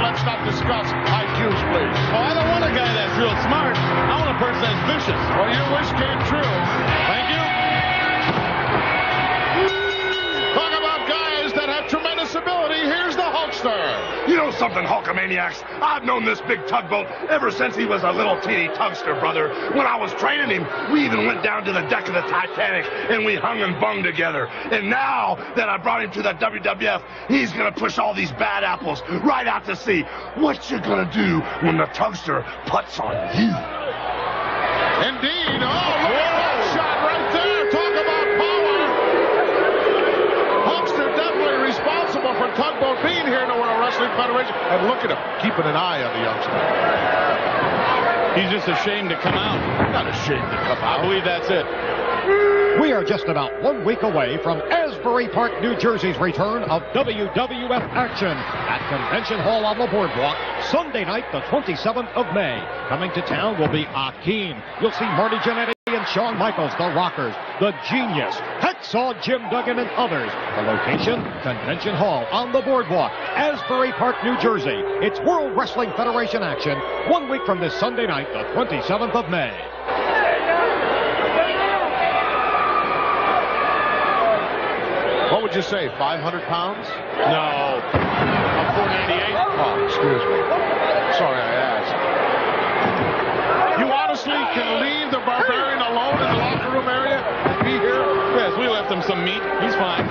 let's not discuss IQs, please. Oh, I don't want a guy that's real smart. I want a person that's vicious. Well, your wish came true. Thank you. Talk about guys that have tremendous ability. Here's the Hulkster. You know something, Hulkamaniacs? I've known this big tugboat ever since he was a little teeny tugster, brother. When I was training him, we even went down to the deck of the Titanic, and we hung and bunged together. And now that I brought him to the WWF, he's going to push all these bad apples right out to sea. What you going to do when the tugster puts on you? Indeed. Oh, look at that shot right there. Talk about power. Hulkster definitely responsible for Tugboat being here in the World Wrestling Federation. And look at him, keeping an eye on the youngster. He's just ashamed to come out. Not ashamed to come I out. believe that's it. We are just about 1 week away from Asbury Park, New Jersey's return of WWF action at Convention Hall on the Boardwalk, Sunday night, the 27th of May. Coming to town will be Akeem. You'll see Marty Jannetty and Shawn Michaels, the Rockers, the Genius, Hacksaw Jim Duggan, and others. The location, Convention Hall on the Boardwalk, Asbury Park, New Jersey. It's World Wrestling Federation action 1 week from this Sunday night, the 27th of May. What would you say, 500 pounds? No. I'm 498. Oh, excuse me. Sorry I asked. You honestly can leave the Barbarian alone in the locker room area and be here? Yes, we left him some meat. He's fine.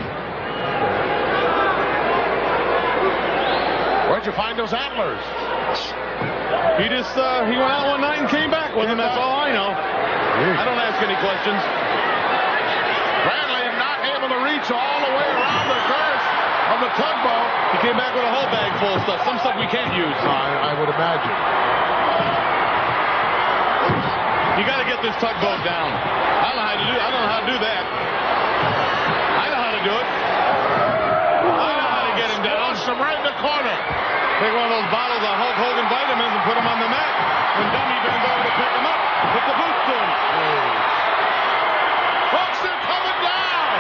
Where'd you find those antlers? He just, he went out one night and came back with them. That's all I know. I don't ask any questions. Bradley not able to reach all the way around the girth of the tugboat. He came back with a whole bag full of stuff. Some stuff we can't use. I would imagine. You got to get this tugboat down. I don't know how to do. I don't know how to do that. I know how to do it. I know how to get him down. Squash him right in the corner. Take one of those bottles of Hulk Hogan vitamins and put him on the mat. When Dummy bends over to pick him up, put the boots to him. Hulkster coming down.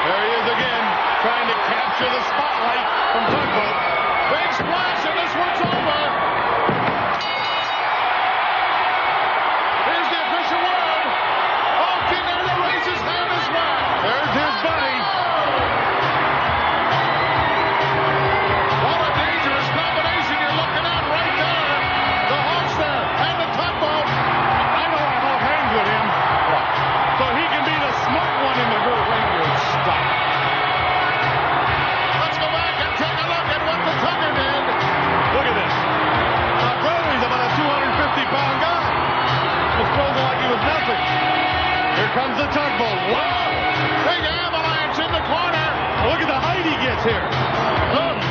There he is again, trying to capture the spotlight from Tugboat. Big splash, and this one's over. Here's the official word. Hulk in there to raise his hand as well. There's his buddy. What a dangerous combination you're looking at right there. The Hulkster and the tugboat. I know how to hold hands with him, so he can be the smart one in the group. Stop. Let's go back and take a look at what the tugger did. Look at this. Now, Bradley's about a 250-pound guy. Was frozen like he was nothing. Here comes the tugboat. Wow! Big avalanche in the corner. Look at the height he gets here. Look.